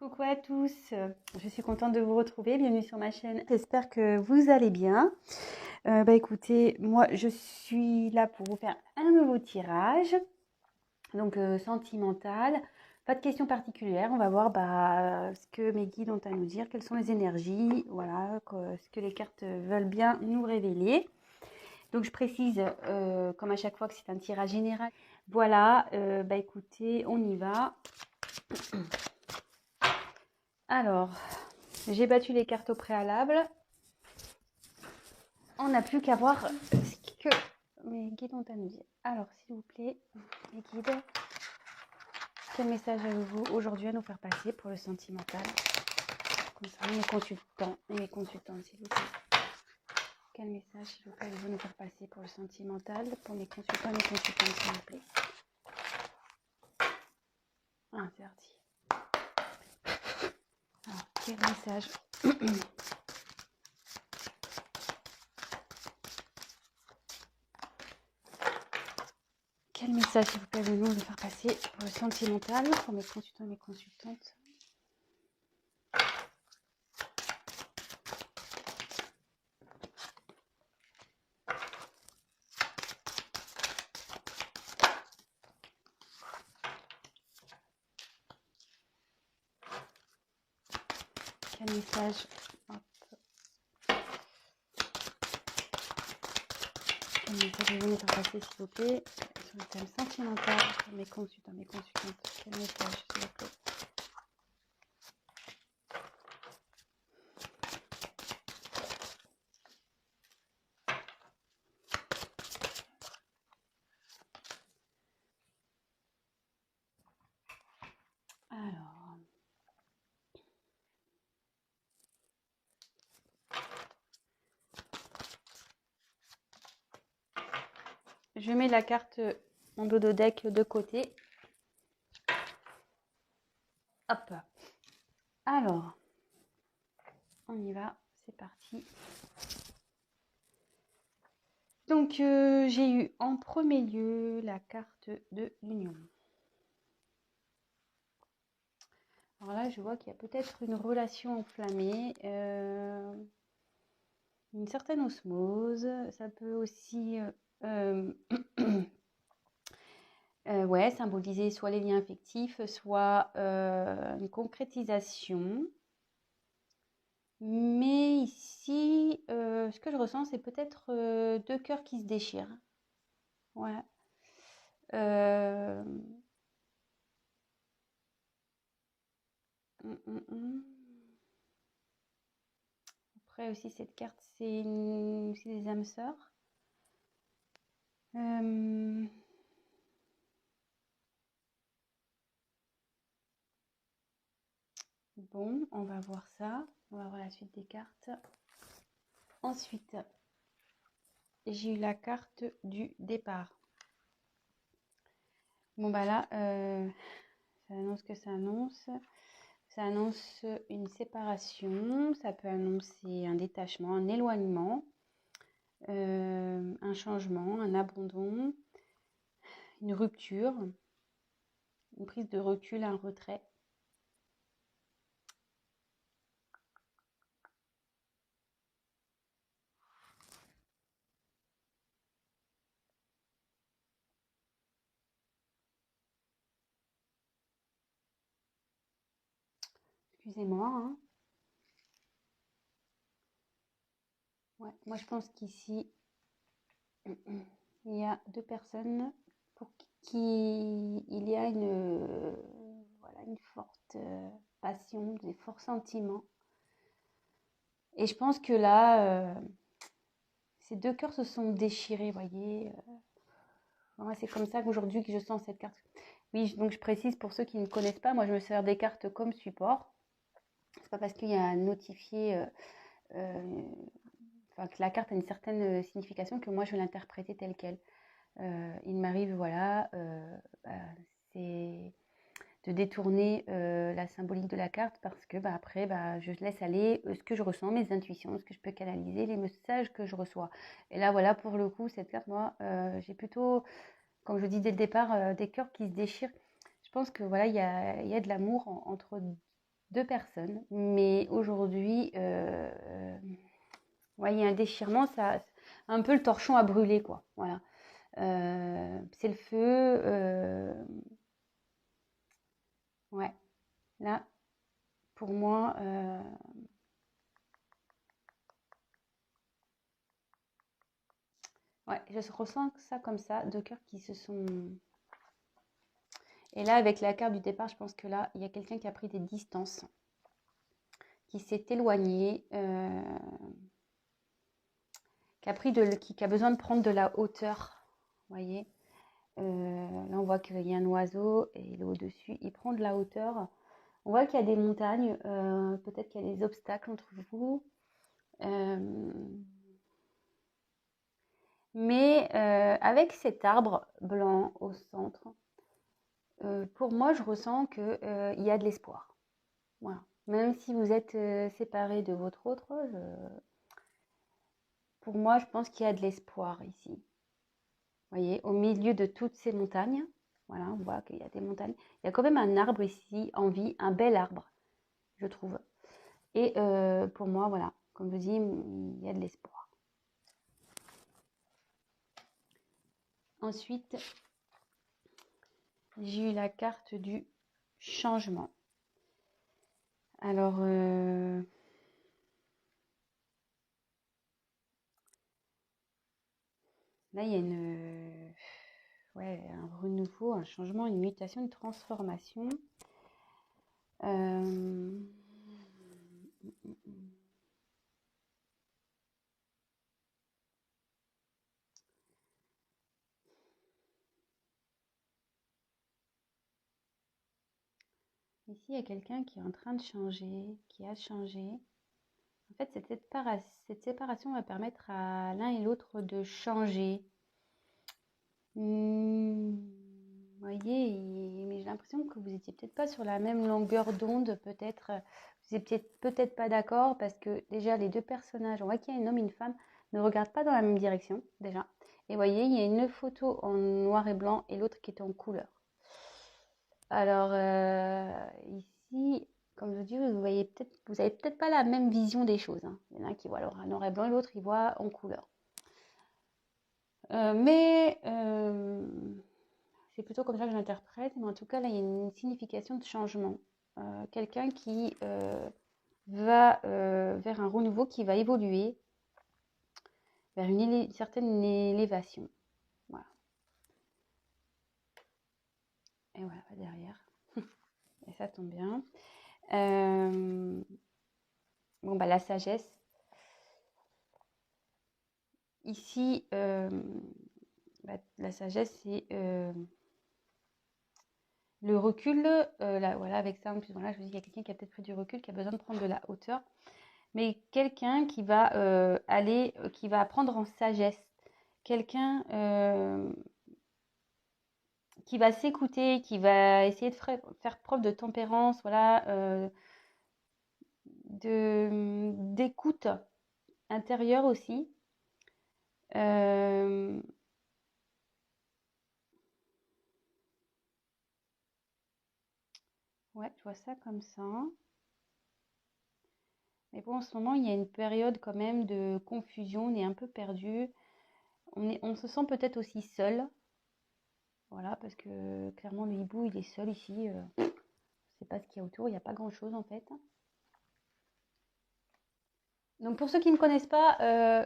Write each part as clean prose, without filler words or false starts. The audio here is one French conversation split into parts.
Coucou à tous, je suis contente de vous retrouver, bienvenue sur ma chaîne. J'espère que vous allez bien. Écoutez, moi je suis là pour vous faire un nouveau tirage, donc sentimental. Pas de questions particulières, on va voir ce que mes guides ont à nous dire, quelles sont les énergies, voilà, ce que les cartes veulent bien nous révéler. Donc je précise, comme à chaque fois, que c'est un tirage général. Voilà, écoutez, on y va. Alors, j'ai battu les cartes au préalable. On n'a plus qu'à voir ce que mes guides ont à nous dire. Alors, s'il vous plaît, les guides, quel message avez-vous aujourd'hui à nous faire passer pour le sentimental concernant mes consultants et mes consultantes, s'il vous plaît. Quel message, s'il vous plaît, avez-vous nous faire passer pour le sentimental pour mes consultants et mes consultantes, s'il vous plaît. Ah, c'est parti. Alors, quel message Quel message, s'il vous plaît, avez-vous nous faire passer pour le sentimental pour mes consultants et mes consultantes? Quel message? Hop. Quel message avez-vous nous faire passer, s'il vous plaît, sur le thème sentimental pour mes consultants, mes consultantes? Quel message, s'il vous plaît? Alors, je mets la carte, mon dodo deck de côté. Hop. Alors, on y va, c'est parti. Donc, j'ai eu en premier lieu la carte de l'union. Alors là, je vois qu'il y a peut-être une relation enflammée, une certaine osmose. Ça peut aussi ouais, symboliser soit les liens affectifs, soit une concrétisation. Mais ici, ce que je ressens, c'est peut-être deux cœurs qui se déchirent. Ouais. Euh, hum, hum, hum. Après aussi, cette carte, c'est des âmes sœurs. Bon, on va voir ça. On va voir la suite des cartes. Ensuite, j'ai eu la carte du départ. Bon, bah là, ça annonce que ça annonce. Ça annonce une séparation. Ça peut annoncer un détachement, un éloignement, un changement, un abandon, une rupture, une prise de recul, un retrait. Excusez-moi, hein. Ouais, moi, je pense qu'ici, il y a deux personnes pour qui il y a voilà, une forte passion, des forts sentiments. Et je pense que là, ces deux cœurs se sont déchirés, vous voyez. Moi, c'est comme ça qu'aujourd'hui que je sens cette carte. Oui, donc je précise pour ceux qui ne connaissent pas, moi je me sers des cartes comme support. C'est pas parce qu'il y a un notifié, enfin que la carte a une certaine signification que moi je vais l'interpréter telle quelle. Il m'arrive, voilà, c'est de détourner la symbolique de la carte parce que après, je laisse aller ce que je ressens, mes intuitions, ce que je peux canaliser, les messages que je reçois. Et là, voilà, pour le coup, cette carte, moi, j'ai plutôt, comme je dis dès le départ, des cœurs qui se déchirent. Je pense que voilà, il y a de l'amour entre 2 personnes. Mais aujourd'hui, ouais, il y a un déchirement, ça, un peu le torchon a brûlé, quoi. Voilà. C'est le feu. Ouais, là, pour moi, ouais, je ressens ça comme ça, 2 cœurs qui se sont. Et là, avec la carte du départ, je pense que là, il y a quelqu'un qui a pris des distances, qui s'est éloigné, qui a besoin de prendre de la hauteur. Vous voyez, là, on voit qu'il y a un oiseau et il est au-dessus. Il prend de la hauteur. On voit qu'il y a des montagnes, peut-être qu'il y a des obstacles entre vous. Mais avec cet arbre blanc au centre, pour moi, je ressens qu'il y a de l'espoir. Voilà. Même si vous êtes séparés de votre autre, pour moi, je pense qu'il y a de l'espoir ici. Vous voyez, au milieu de toutes ces montagnes, voilà, on voit qu'il y a des montagnes. Il y a quand même un arbre ici en vie, un bel arbre, je trouve. Et pour moi, voilà, comme je dis, il y a de l'espoir. Ensuite, j'ai eu la carte du changement. Alors, là, il y a ouais, un renouveau, un changement, une mutation, une transformation. Ici, il y a quelqu'un qui est en train de changer, qui a changé. En fait, cette séparation va permettre à l'un et l'autre de changer. Vous voyez, mais j'ai l'impression que vous n'étiez peut-être pas sur la même longueur d'onde, peut-être. Vous n'étiez peut-être pas d'accord parce que déjà, les 2 personnages, on voit qu'il y a un homme et une femme, ne regardent pas dans la même direction, déjà. Et vous voyez, il y a une photo en noir et blanc et l'autre qui est en couleur. Alors, ici, comme je dis, vous avez peut-être pas la même vision des choses, hein. Il y en a un qui voit en noir et blanc et l'autre, il voit en couleur. Mais c'est plutôt comme ça que je l'interprète. Mais en tout cas, là, il y a une signification de changement. Quelqu'un qui va vers un renouveau, qui va évoluer vers une certaine élévation. Voilà. Et voilà, derrière. Et ça tombe bien. Bon, bah, la sagesse. Ici, bah, la sagesse, c'est le recul. Là, voilà, avec ça, en plus, voilà, je vous dis, il y a quelqu'un qui a peut-être pris du recul, qui a besoin de prendre de la hauteur. Mais quelqu'un qui va qui va apprendre en sagesse. Quelqu'un qui va s'écouter, qui va essayer de faire preuve de tempérance, voilà, d'écoute intérieure aussi. Ouais, je vois ça comme ça. Mais bon, en ce moment, il y a une période quand même de confusion, on est un peu perdu. On se sent peut-être aussi seul. Voilà, parce que clairement, le hibou, il est seul ici. Je ne sais pas ce qu'il y a autour, il n'y a pas grand-chose en fait. Donc pour ceux qui ne me connaissent pas,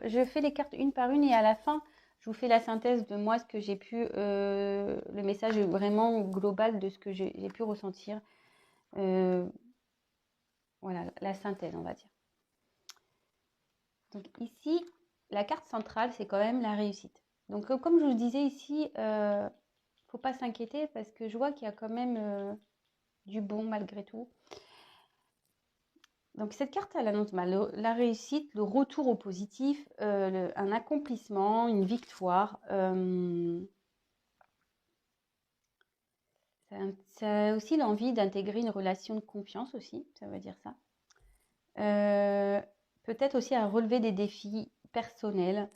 je fais les cartes une par une et à la fin, je vous fais la synthèse de moi, ce que j'ai pu, le message vraiment global de ce que j'ai pu ressentir. Voilà, la synthèse, on va dire. Donc ici, la carte centrale, c'est quand même la réussite. Donc comme je vous disais ici, il ne faut pas s'inquiéter parce que je vois qu'il y a quand même du bon malgré tout. Donc cette carte, elle annonce la réussite, le retour au positif, un accomplissement, une victoire. Ça a aussi l'envie d'intégrer une relation de confiance aussi, ça veut dire ça. Peut-être aussi à relever des défis personnels.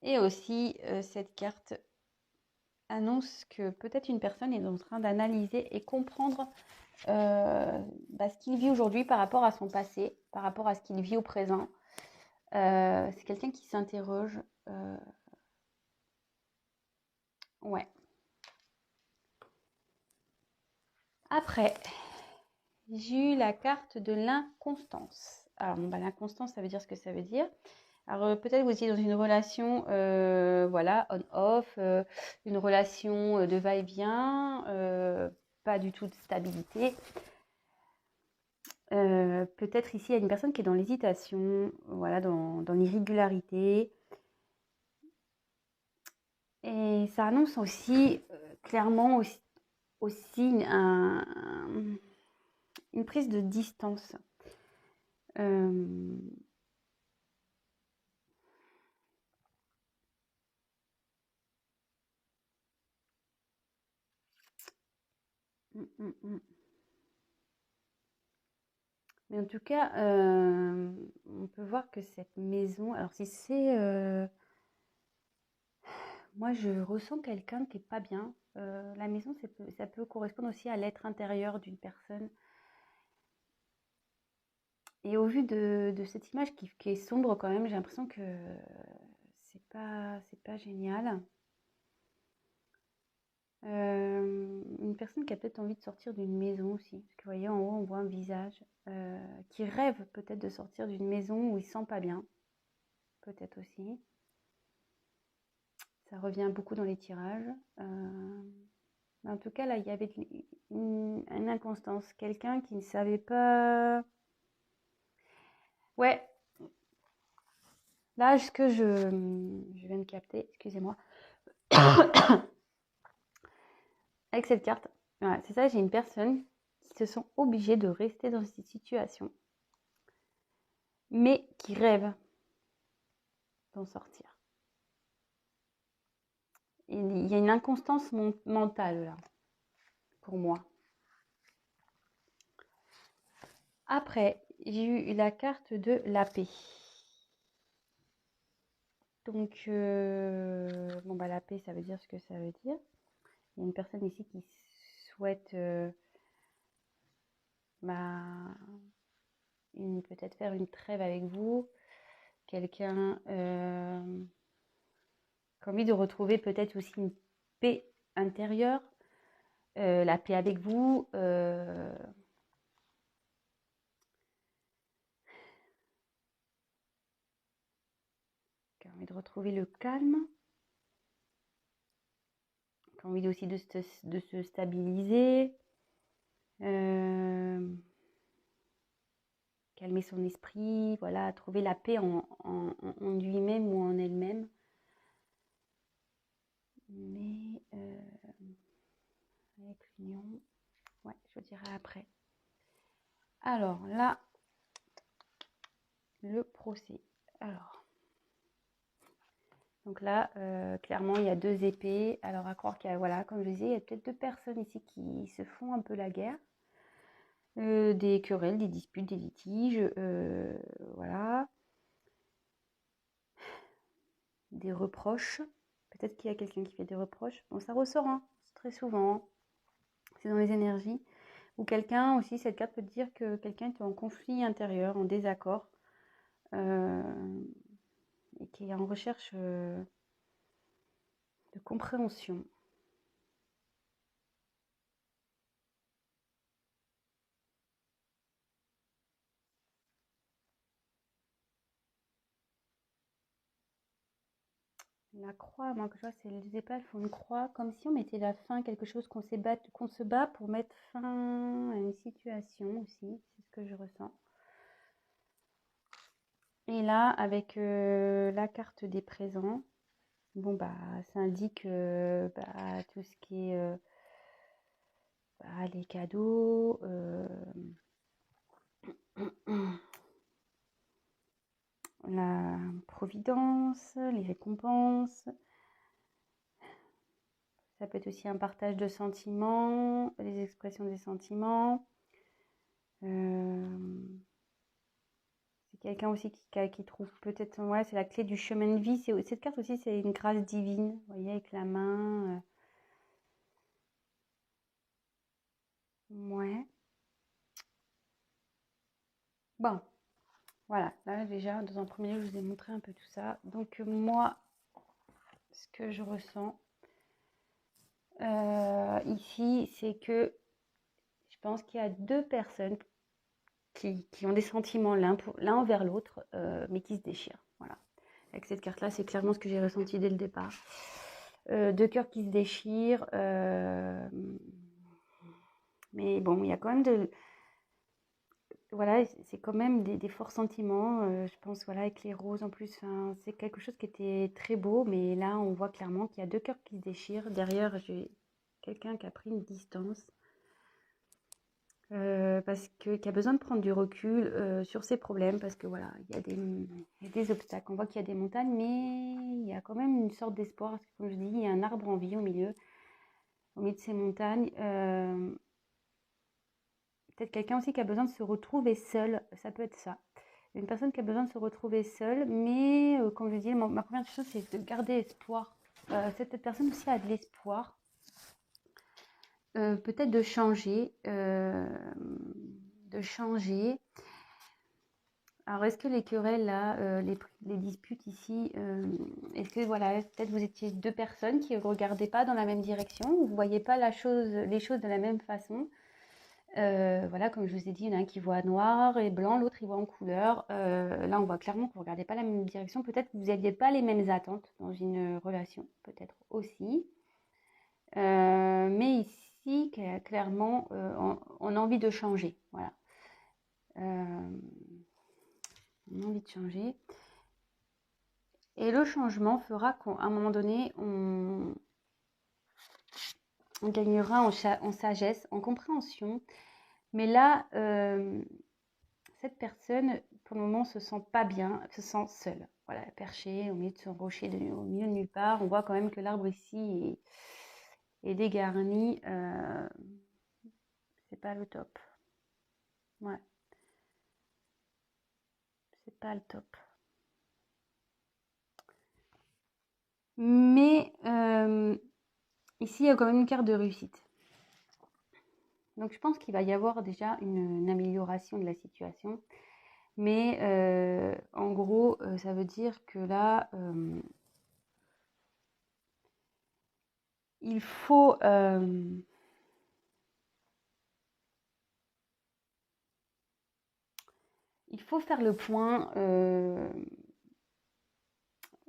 Et aussi cette carte annonce que peut-être une personne est en train d'analyser et comprendre ce qu'il vit aujourd'hui par rapport à son passé, par rapport à ce qu'il vit au présent. C'est quelqu'un qui s'interroge. Ouais. Après, j'ai eu la carte de l'inconstance. Alors, l'inconstance, ça veut dire ce que ça veut dire. Alors, peut-être vous étiez dans une relation, voilà, on-off, une relation de va-et-vient, pas du tout de stabilité. Peut-être ici, il y a une personne qui est dans l'hésitation, voilà, dans l'irrégularité. Et ça annonce aussi, clairement, aussi une prise de distance. Mais en tout cas, on peut voir que cette maison, alors si c'est, moi je ressens quelqu'un qui est pas bien. La maison, ça peut correspondre aussi à l'être intérieur d'une personne. Et au vu de cette image qui est sombre quand même, j'ai l'impression que c'est pas génial. Une personne qui a peut-être envie de sortir d'une maison aussi. Parce que vous voyez, en haut, on voit un visage qui rêve peut-être de sortir d'une maison où il ne se sent pas bien. Peut-être aussi. Ça revient beaucoup dans les tirages. Mais en tout cas, là, il y avait une inconstance. Quelqu'un qui ne savait pas... Ouais. Là, ce que je viens de capter, excusez-moi. Avec cette carte, voilà, c'est ça, j'ai une personne qui se sent obligée de rester dans cette situation, mais qui rêve d'en sortir. Et il y a une inconstance mentale là, pour moi. Après, j'ai eu la carte de la paix. Donc, la paix, ça veut dire ce que ça veut dire. Il y a une personne ici qui souhaite peut-être faire une trêve avec vous. Quelqu'un qui a envie de retrouver peut-être aussi une paix intérieure, la paix avec vous. Qui a envie de retrouver le calme. Qui a envie aussi de se stabiliser. Calmer son esprit, voilà, trouver la paix en lui-même ou en elle-même. Mais avec l'union, ouais, je dirais après. Alors là, le procès. Alors, donc là, clairement, il y a 2 épées. Alors à croire qu'il y a, voilà, comme je disais, il y a peut-être 2 personnes ici qui se font un peu la guerre. Des querelles, des disputes, des litiges, voilà. Des reproches. Peut-être qu'il y a quelqu'un qui fait des reproches. Bon, ça ressort, hein, très souvent. C'est dans les énergies. Ou quelqu'un aussi, cette carte peut dire que quelqu'un est en conflit intérieur, en désaccord, et qui est en recherche de compréhension. La croix, moi que je vois, c'est les épées font une croix, comme si on mettait la fin à quelque chose qu'on se bat pour mettre fin à une situation aussi, c'est ce que je ressens. Et là, avec la carte des présents, bon ça indique tout ce qui est les cadeaux, la providence, les récompenses. Ça peut être aussi un partage de sentiments, les expressions des sentiments. C'est quelqu'un aussi qui trouve peut-être, ouais, c'est la clé du chemin de vie. Cette carte aussi, c'est une grâce divine, vous voyez, avec la main. Ouais. Bon, voilà. Là, déjà, dans un premier lieu, je vous ai montré un peu tout ça. Donc, moi, ce que je ressens ici, c'est que je pense qu'il y a deux personnes qui ont des sentiments l'un envers l'autre, mais qui se déchirent. Voilà. Avec cette carte-là, c'est clairement ce que j'ai ressenti dès le départ. Deux cœurs qui se déchirent. Mais bon, il y a quand même voilà, c'est quand même des forts sentiments. Je pense, voilà, avec les roses en plus, c'est quelque chose qui était très beau, mais là, on voit clairement qu'il y a deux cœurs qui se déchirent. Derrière, j'ai quelqu'un qui a pris une distance. Parce que qui a besoin de prendre du recul sur ses problèmes, parce que voilà, il y a des obstacles. On voit qu'il y a des montagnes, mais il y a quand même une sorte d'espoir. Parce que, comme je dis, il y a un arbre en vie au milieu de ces montagnes. Peut-être quelqu'un aussi qui a besoin de se retrouver seul, ça peut être ça. Une personne qui a besoin de se retrouver seule, mais comme je dis, ma première chose, c'est de garder espoir. Cette personne aussi a de l'espoir. Peut-être de changer. Alors, est-ce que les querelles, là, les disputes ici, est-ce que, voilà, peut-être vous étiez deux personnes qui ne regardaient pas dans la même direction, vous ne voyez pas les choses de la même façon. Voilà, comme je vous ai dit, il y en a un qui voit noir et blanc, l'autre il voit en couleur. Là, on voit clairement que vous ne regardez pas la même direction. Peut-être que vous n'aviez pas les mêmes attentes dans une relation, peut-être aussi. Mais ici, clairement, on a envie de changer. Voilà. On a envie de changer. Et le changement fera qu'à un moment donné, on gagnera en sagesse, en compréhension. Mais là, cette personne, pour le moment, se sent pas bien, se sent seule. Voilà, perchée au milieu de son rocher, au milieu de nulle part. On voit quand même que l'arbre ici est dégarni. C'est pas le top. Ouais, c'est pas le top. Mais ici, il y a quand même une carte de réussite. Donc, je pense qu'il va y avoir déjà une amélioration de la situation. Mais en gros, ça veut dire que là, il faut faire le point.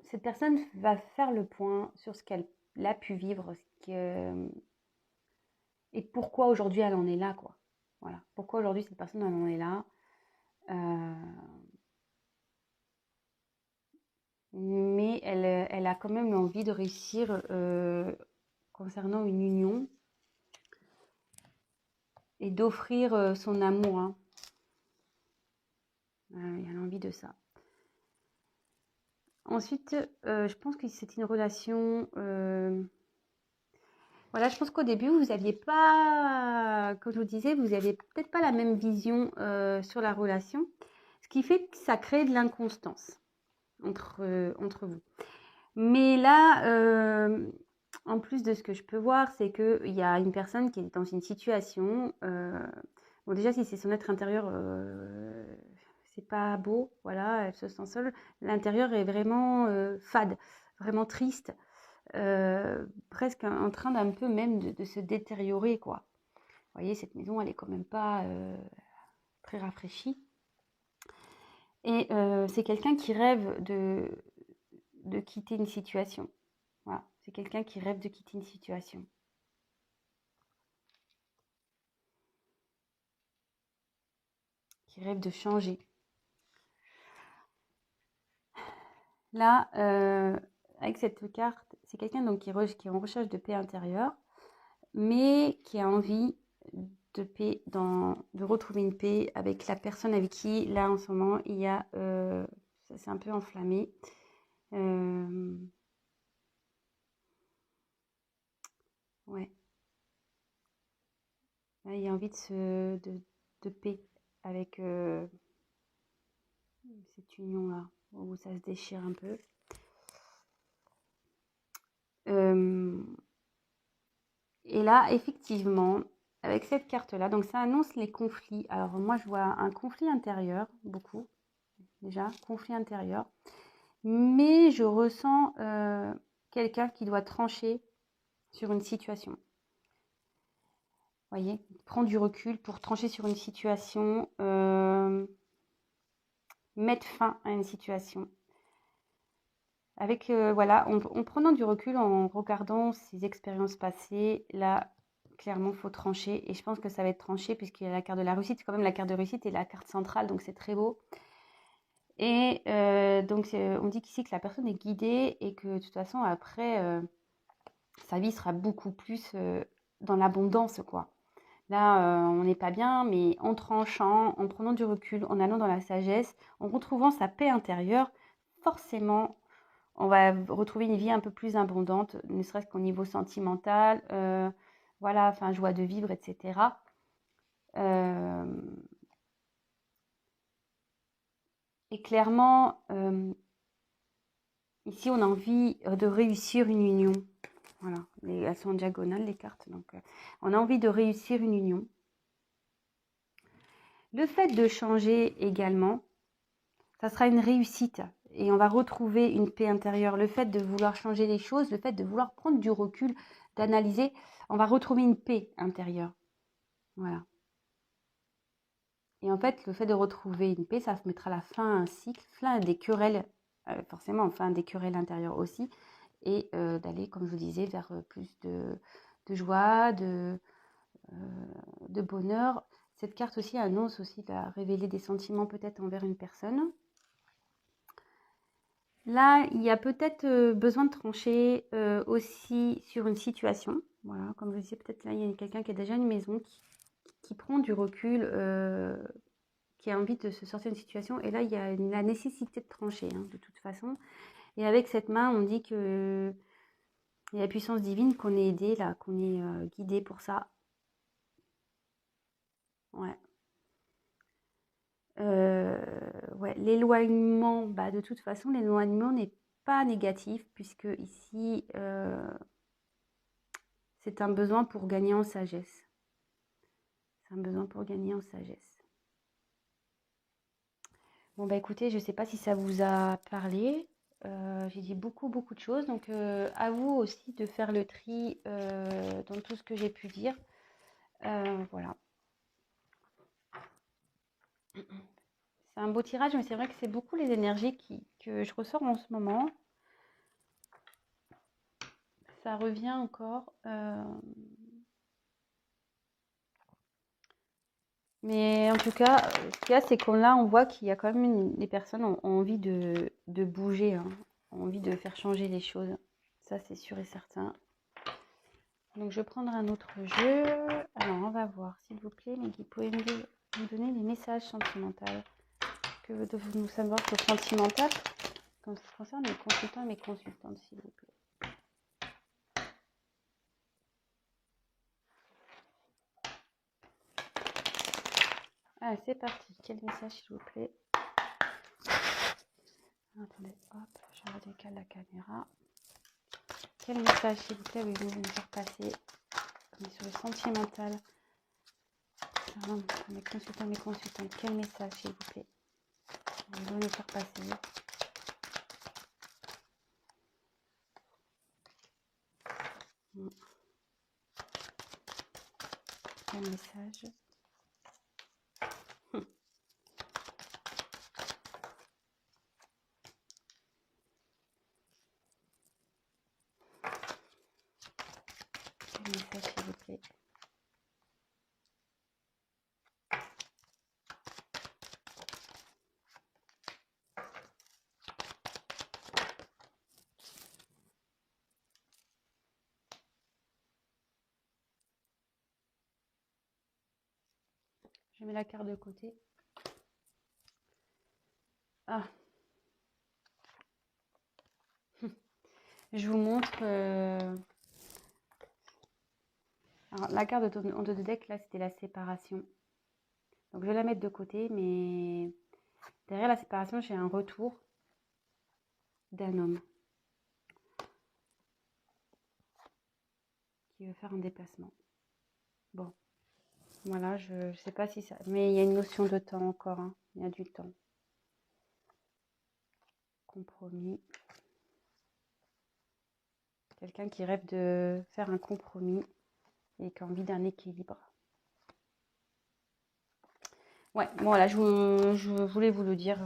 Cette personne va faire le point sur ce qu'elle a pu vivre, et pourquoi aujourd'hui elle en est là, quoi. Voilà. Pourquoi aujourd'hui cette personne elle en est là. Mais elle a quand même l'envie de réussir concernant une union et d'offrir son amour. Hein. Il a l'envie de ça. Ensuite, je pense que c'est une relation. Voilà, je pense qu'au début, vous n'aviez pas, comme je vous disais, vous n'aviez peut-être pas la même vision sur la relation, ce qui fait que ça crée de l'inconstance entre vous. Mais là, en plus de ce que je peux voir, c'est qu'il y a une personne qui est dans une situation. Bon, déjà, si c'est son être intérieur, c'est pas beau, voilà, elle se sent seule. L'intérieur est vraiment fade, vraiment triste. Presque en train d'un peu même de se détériorer, quoi. Vous voyez, cette maison, elle est quand même pas très rafraîchie. Et c'est quelqu'un qui rêve de quitter une situation. Voilà, c'est quelqu'un qui rêve de quitter une situation. Qui rêve de changer. Là, avec cette carte, c'est quelqu'un donc qui est en recherche de paix intérieure, mais qui a envie de paix, de retrouver une paix avec la personne avec qui, là, en ce moment, il y a... ça s'est un peu enflammé. Ouais. Là, il y a envie de paix avec cette union-là, où ça se déchire un peu. Et là, effectivement, avec cette carte-là. Donc, ça annonce les conflits. Alors, moi, je vois un conflit intérieur, beaucoup, déjà, conflit intérieur. Mais je ressens quelqu'un qui doit trancher sur une situation. Vous voyez, prendre du recul pour trancher sur une situation, mettre fin à une situation. Avec, voilà, en prenant du recul, en regardant ses expériences passées, là, clairement, il faut trancher. Et je pense que ça va être tranché puisqu'il y a la carte de la réussite. C'est quand même la carte de réussite et la carte centrale, donc c'est très beau. Et donc, on dit qu'ici que la personne est guidée et que de toute façon, après, sa vie sera beaucoup plus dans l'abondance, quoi. Là, on n'est pas bien, mais en tranchant, en prenant du recul, en allant dans la sagesse, en retrouvant sa paix intérieure, forcément, on va retrouver une vie un peu plus abondante, ne serait-ce qu'au niveau sentimental, voilà, enfin, joie de vivre, etc. Et clairement, ici, on a envie de réussir une union. Voilà, elles sont en diagonale, les cartes. Donc, on a envie de réussir une union. Le fait de changer également, ça sera une réussite. Et on va retrouver une paix intérieure. Le fait de vouloir changer les choses, le fait de vouloir prendre du recul, d'analyser, on va retrouver une paix intérieure. Voilà. Et en fait, le fait de retrouver une paix, ça mettra la fin à un cycle, fin à des querelles, forcément, fin à des querelles intérieures aussi. Et d'aller, comme je vous disais, vers plus de joie, de bonheur. Cette carte aussi annonce aussi de révéler des sentiments peut-être envers une personne. Là, il y a peut-être besoin de trancher aussi sur une situation. Voilà, comme je disais, peut-être là, il y a quelqu'un qui a déjà une maison, qui prend du recul, qui a envie de se sortir d'une situation. Et là, il y a la nécessité de trancher, hein, de toute façon. Et avec cette main, on dit que il y a la puissance divine, qu'on est aidé, là, qu'on est guidé pour ça. Ouais. Ouais, l'éloignement, bah, de toute façon, l'éloignement n'est pas négatif, puisque ici, c'est un besoin pour gagner en sagesse. C'est un besoin pour gagner en sagesse. Bon, bah écoutez, je ne sais pas si ça vous a parlé. J'ai dit beaucoup, beaucoup de choses. Donc, à vous aussi de faire le tri dans tout ce que j'ai pu dire. Voilà. C'est un beau tirage, mais c'est vrai que c'est beaucoup les énergies que je ressors en ce moment. Ça revient encore. Mais en tout cas, ce qu'il y a, c'est qu'on là, on voit qu'il y a quand même les personnes ont envie de bouger, hein, ont envie de faire changer les choses. Ça, c'est sûr et certain. Donc, je vais prendre un autre jeu. Alors, on va voir, s'il vous plaît, mais vous pouvez me donner des messages sentimentaux. Que devez-vous savoir sur le sentimental quand ça concerne mes consultants et mes consultantes, s'il vous plaît. Ah, c'est parti. Quel message, s'il vous plaît? Attendez, hop, je redécale la caméra. Quel message, s'il vous plaît, avez-vous me faire passer? On est sur le sentimental. Mes consultants, mes consultantes, quel message, s'il vous plaît? Vous me faire passer. Quel message? Quel message, s'il vous plaît? Je mets la carte de côté. Ah. Je vous montre. Alors, la carte en deux de deck, là, c'était la séparation. Donc, je vais la mettre de côté, mais derrière la séparation, j'ai un retour d'un homme qui veut faire un déplacement. Bon. Voilà, je ne sais pas si ça... Mais il y a une notion de temps encore, hein. Il y a du temps. Compromis. Quelqu'un qui rêve de faire un compromis et qui a envie d'un équilibre. Ouais, bon, voilà, je voulais vous le dire.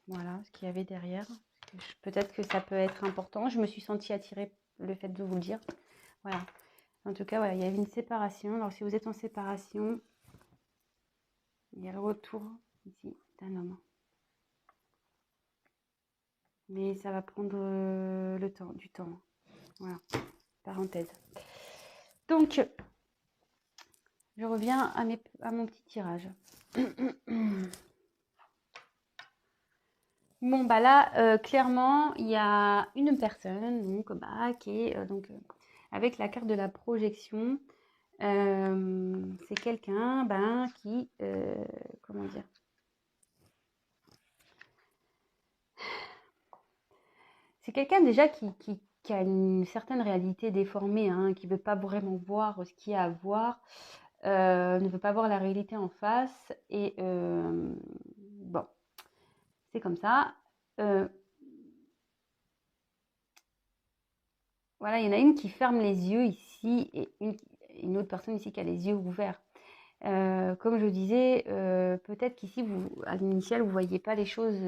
Voilà, ce qu'il y avait derrière. Peut-être que ça peut être important. Je me suis sentie attirée le fait de vous le dire. Voilà. En tout cas, voilà, il y avait une séparation. Alors, si vous êtes en séparation, il y a le retour ici d'un homme. Mais ça va prendre du temps. Voilà, parenthèse. Donc, je reviens à mon petit tirage. Bon, bah là, clairement, il y a une personne donc, bah, qui est avec la carte de la projection. C'est quelqu'un qui, comment dire, c'est quelqu'un déjà qui a une certaine réalité déformée, hein, qui ne veut pas vraiment voir ce qu'il y a à voir, ne veut pas voir la réalité en face. Et bon, c'est comme ça. Voilà, il y en a une qui ferme les yeux ici et une autre personne ici qui a les yeux ouverts. Comme je disais, peut-être qu'ici, à l'initial, vous ne voyez pas les choses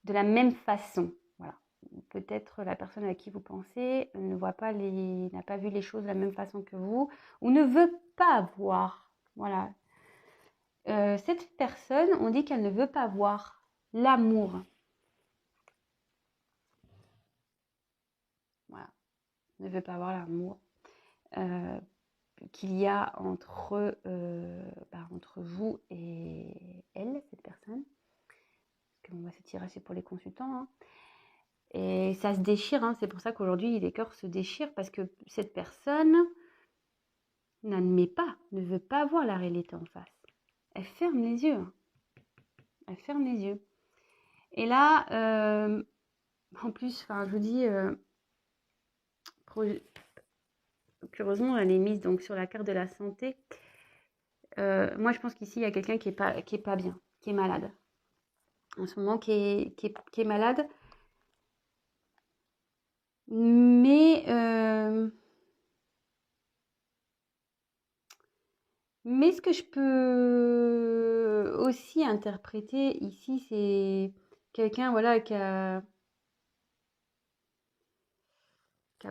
de la même façon. Voilà. Peut-être la personne à qui vous pensez n'a pas vu les choses de la même façon que vous, ou ne veut pas voir. Voilà. Cette personne, on dit qu'elle ne veut pas voir l'amour. Voilà. Ne veut pas voir l'amour qu'il y a entre vous et elle, cette personne. Parce que ce tirage, c'est pour les consultants. Hein. Et ça se déchire, hein. C'est pour ça qu'aujourd'hui, les cœurs se déchirent, parce que cette personne n'admet pas, ne veut pas voir la réalité en face. Elle ferme les yeux. Hein. Elle ferme les yeux. Et là, en plus, je vous dis, curieusement, elle est mise donc, sur la carte de la santé. Moi, je pense qu'ici, il y a quelqu'un qui est pas bien, qui est malade. En ce moment, qui est malade. Mais ce que je peux aussi interpréter ici, c'est quelqu'un voilà, qui a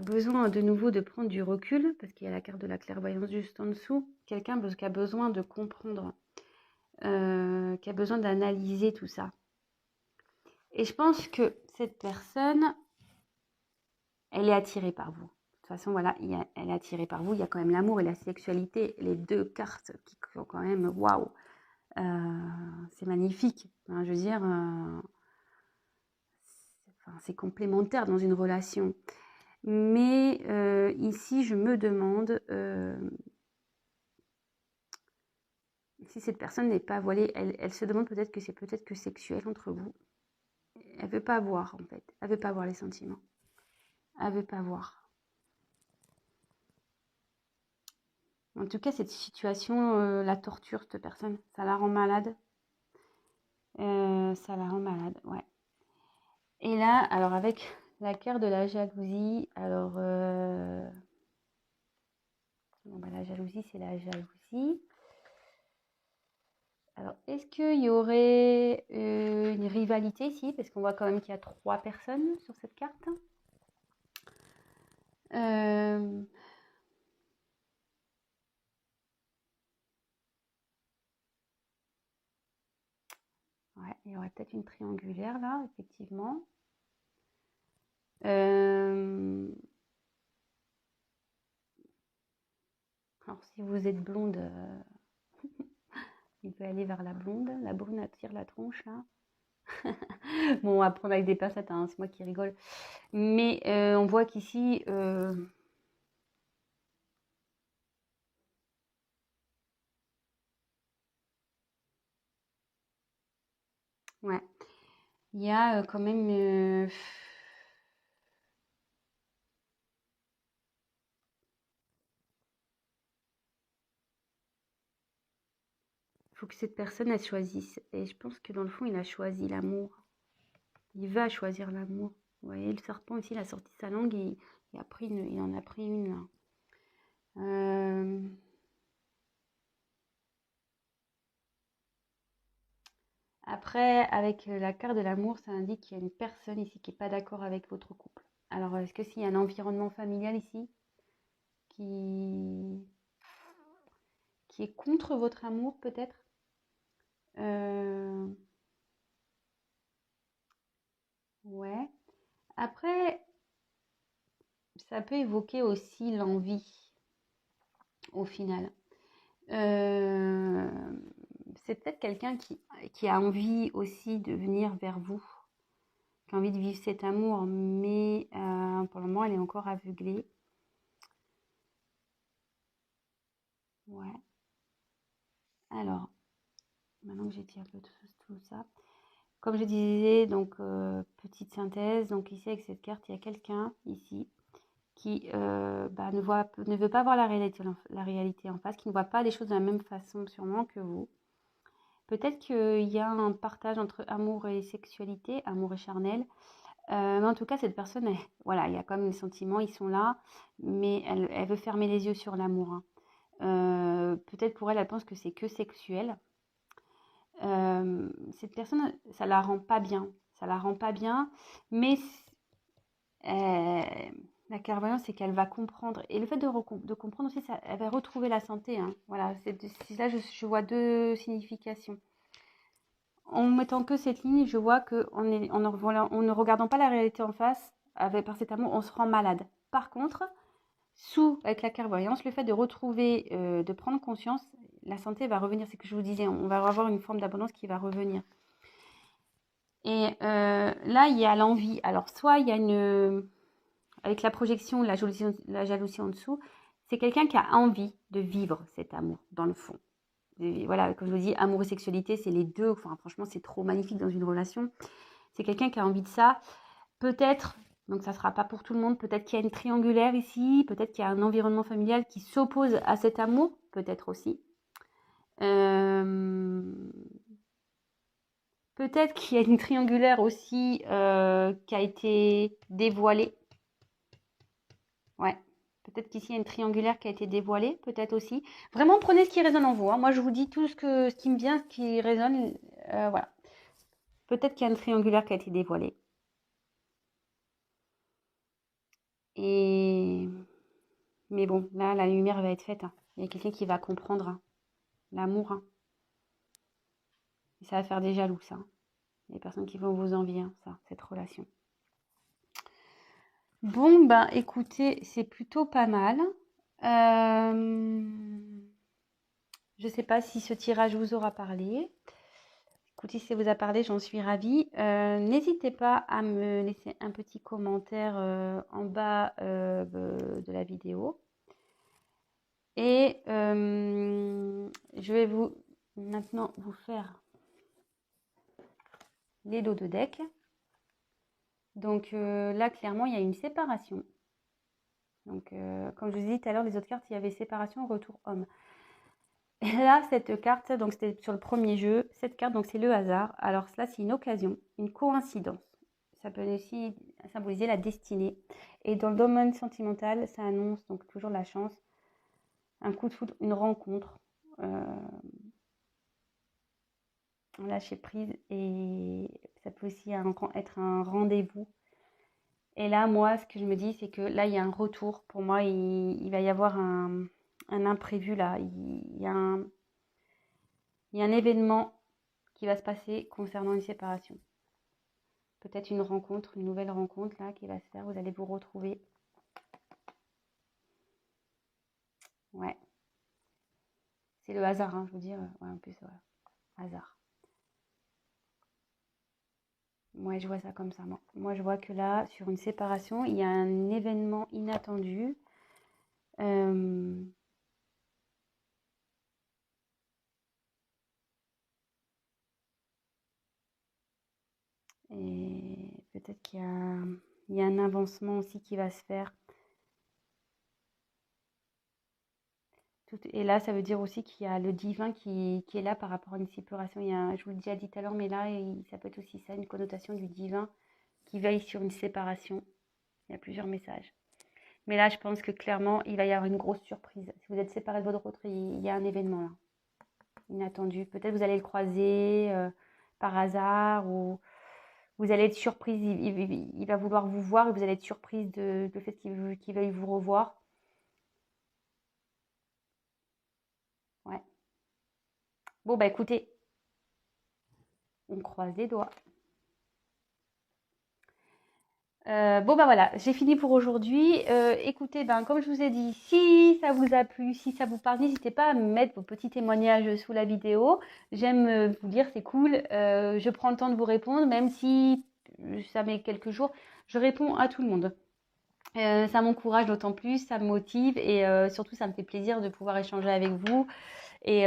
besoin de nouveau de prendre du recul, parce qu'il y a la carte de la clairvoyance juste en dessous. Quelqu'un qui a besoin de comprendre, qui a besoin d'analyser tout ça. Et je pense que cette personne, elle est attirée par vous. De toute façon, voilà, elle est attirée par vous. Il y a quand même l'amour et la sexualité, les deux cartes qui sont quand même waouh. C'est magnifique. Hein, je veux dire, c'est complémentaire dans une relation. Mais ici, je me demande si cette personne n'est pas voilée. Elle se demande peut-être que c'est peut-être que sexuel entre vous. Elle veut pas voir, en fait. Elle veut pas voir les sentiments. Elle veut pas voir. En tout cas, cette situation la torture, cette personne. Ça la rend malade. Ça la rend malade, ouais. Et là, alors avec la carte de la jalousie, alors la jalousie, c'est la jalousie. Alors, est-ce qu'il y aurait une rivalité ici? Parce qu'on voit quand même qu'il y a 3 personnes sur cette carte. Ouais, il y aurait peut-être une triangulaire là, effectivement. Alors, si vous êtes blonde, il peut aller vers la blonde. La brune attire la tronche là. Bon, on va prendre avec des pincettes, hein, c'est moi qui rigole. Mais on voit qu'ici, ouais, il y a quand même faut que cette personne, elle choisisse. Et je pense que dans le fond, il a choisi l'amour. Il va choisir l'amour. Vous voyez, le serpent ici, il a sorti sa langue et il en a pris une là. Après, avec la carte de l'amour, ça indique qu'il y a une personne ici qui n'est pas d'accord avec votre couple. Alors, est-ce que s'il y a un environnement familial ici qui est contre votre amour, peut-être? Ouais. Après, ça peut évoquer aussi l'envie, au final. C'est peut-être quelqu'un qui a envie aussi de venir vers vous, qui a envie de vivre cet amour, mais pour le moment, elle est encore aveuglée. Ouais. Alors, maintenant que j'ai dit un peu tout ça, comme je disais, donc petite synthèse, donc ici avec cette carte, il y a quelqu'un ici qui ne veut pas voir la réalité en face, qui ne voit pas les choses de la même façon sûrement que vous. Peut-être qu'il y a un partage entre amour et sexualité, amour et charnel. Mais en tout cas, cette personne, voilà, il y a quand même des sentiments, ils sont là, mais elle veut fermer les yeux sur l'amour. Hein. Peut-être pour elle, elle pense que c'est que sexuel. Cette personne, ça la rend pas bien. Ça la rend pas bien, mais la clairvoyance, c'est qu'elle va comprendre. Et le fait de comprendre aussi, elle va retrouver la santé. Hein. Voilà, là, je vois deux significations. En mettant que cette ligne, je vois qu'en ne regardant pas la réalité en face, par cet amour, on se rend malade. Par contre, avec la clairvoyance, le fait de retrouver, de prendre conscience, la santé va revenir. C'est ce que je vous disais, on va avoir une forme d'abondance qui va revenir. Et là, il y a l'envie. Alors, soit il y a avec la projection, la jalousie en dessous, c'est quelqu'un qui a envie de vivre cet amour, dans le fond. Et voilà, comme je vous dis, amour et sexualité, c'est les deux. Enfin, franchement, c'est trop magnifique dans une relation. C'est quelqu'un qui a envie de ça. Peut-être, donc ça ne sera pas pour tout le monde, peut-être qu'il y a une triangulaire ici, peut-être qu'il y a un environnement familial qui s'oppose à cet amour, peut-être aussi. Peut-être qu'il y a une triangulaire aussi qui a été dévoilée. Ouais. Peut-être qu'ici, il y a une triangulaire qui a été dévoilée, peut-être aussi. Vraiment, prenez ce qui résonne en vous. Hein. Moi, je vous dis tout ce qui me vient, ce qui résonne. Voilà. Peut-être qu'il y a une triangulaire qui a été dévoilée. Mais bon, là, la lumière va être faite. Hein. Il y a quelqu'un qui va comprendre hein, l'amour. Hein. Et ça va faire des jaloux, ça. Les personnes qui vont vous envier, hein, ça, cette relation. Bon, ben, écoutez, c'est plutôt pas mal. Je ne sais pas si ce tirage vous aura parlé. Écoutez, si ça vous a parlé, j'en suis ravie. N'hésitez pas à me laisser un petit commentaire en bas de la vidéo. Et je vais maintenant vous faire les dos de deck. Donc là, clairement, il y a une séparation. Donc, comme je vous ai dit tout à l'heure, les autres cartes, il y avait séparation, retour homme. Et là, cette carte, donc c'était sur le premier jeu, cette carte, donc c'est le hasard. Alors cela, c'est une occasion, une coïncidence. Ça peut aussi symboliser la destinée. Et dans le domaine sentimental, ça annonce donc toujours la chance, un coup de foudre, une rencontre, lâcher prise. Et ça peut aussi être un rendez-vous. Et là, moi, ce que je me dis, c'est que là, il y a un retour. Pour moi, il va y avoir un imprévu là. Il y a un événement qui va se passer concernant une séparation. Peut-être une rencontre, une nouvelle rencontre là qui va se faire. Vous allez vous retrouver. Ouais. C'est le hasard, hein, je vous dis. Ouais, en plus, voilà. Hasard. Moi, je vois ça comme ça. Moi, je vois que là, sur une séparation, il y a un événement inattendu. Et peut-être qu'il y a un avancement aussi qui va se faire. Et là, ça veut dire aussi qu'il y a le divin qui est là par rapport à une séparation. Je vous l'ai déjà dit tout à l'heure, mais là, ça peut être aussi ça, une connotation du divin qui veille sur une séparation. Il y a plusieurs messages. Mais là, je pense que clairement, il va y avoir une grosse surprise. Si vous êtes séparés de votre autre, il y a un événement là, inattendu. Peut-être vous allez le croiser par hasard ou vous allez être surprise. Il va vouloir vous voir et vous allez être surprise de fait qu'il veuille vous revoir. Ouais. Bon, bah écoutez, on croise les doigts. Bon bah voilà, j'ai fini pour aujourd'hui. Écoutez, ben comme je vous ai dit, si ça vous a plu, si ça vous parle, n'hésitez pas à me mettre vos petits témoignages sous la vidéo. J'aime vous lire, c'est cool. Je prends le temps de vous répondre, même si ça met quelques jours. Je réponds à tout le monde. Ça m'encourage d'autant plus, ça me motive et surtout ça me fait plaisir de pouvoir échanger avec vous. Et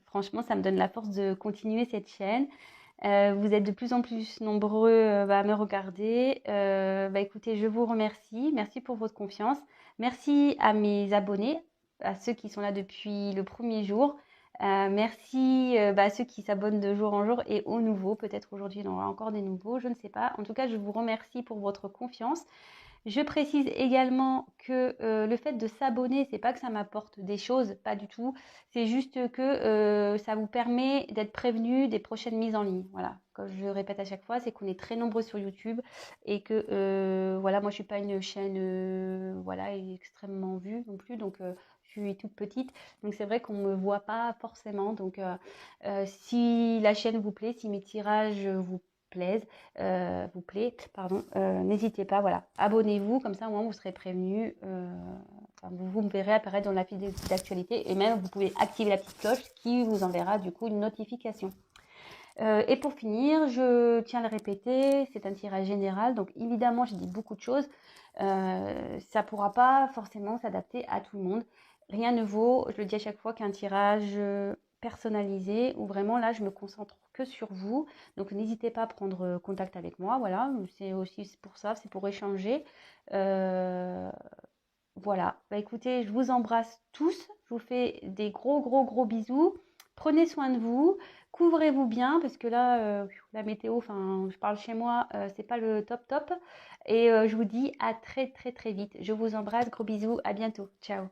franchement, ça me donne la force de continuer cette chaîne. Vous êtes de plus en plus nombreux à me regarder. Écoutez, je vous remercie. Merci pour votre confiance. Merci à mes abonnés, à ceux qui sont là depuis le premier jour. Merci à ceux qui s'abonnent de jour en jour et aux nouveaux. Peut-être aujourd'hui, il y en aura encore des nouveaux, je ne sais pas. En tout cas, je vous remercie pour votre confiance. Je précise également que le fait de s'abonner, c'est pas que ça m'apporte des choses, pas du tout. C'est juste que ça vous permet d'être prévenu des prochaines mises en ligne. Voilà, comme je le répète à chaque fois, c'est qu'on est très nombreux sur YouTube et que voilà, moi je suis pas une chaîne voilà extrêmement vue non plus, donc je suis toute petite, donc c'est vrai qu'on me voit pas forcément. Donc si la chaîne vous plaît, si mes tirages vous plaît, pardon, n'hésitez pas, voilà, abonnez-vous, comme ça au moins vous serez prévenus, vous me verrez apparaître dans la file d'actualité et même vous pouvez activer la petite cloche qui vous enverra du coup une notification. Et pour finir, je tiens à le répéter, c'est un tirage général, donc évidemment j'ai dit beaucoup de choses, ça pourra pas forcément s'adapter à tout le monde. Rien ne vaut, je le dis à chaque fois, qu'un tirage personnalisé où vraiment là je me concentre que sur vous. Donc n'hésitez pas à prendre contact avec moi, voilà, c'est aussi pour ça, c'est pour échanger. Voilà, écoutez, je vous embrasse tous, je vous fais des gros bisous. Prenez soin de vous, couvrez-vous bien parce que là, la météo, enfin, je parle chez moi, c'est pas le top. Et je vous dis à très vite. Je vous embrasse, gros bisous, à bientôt. Ciao.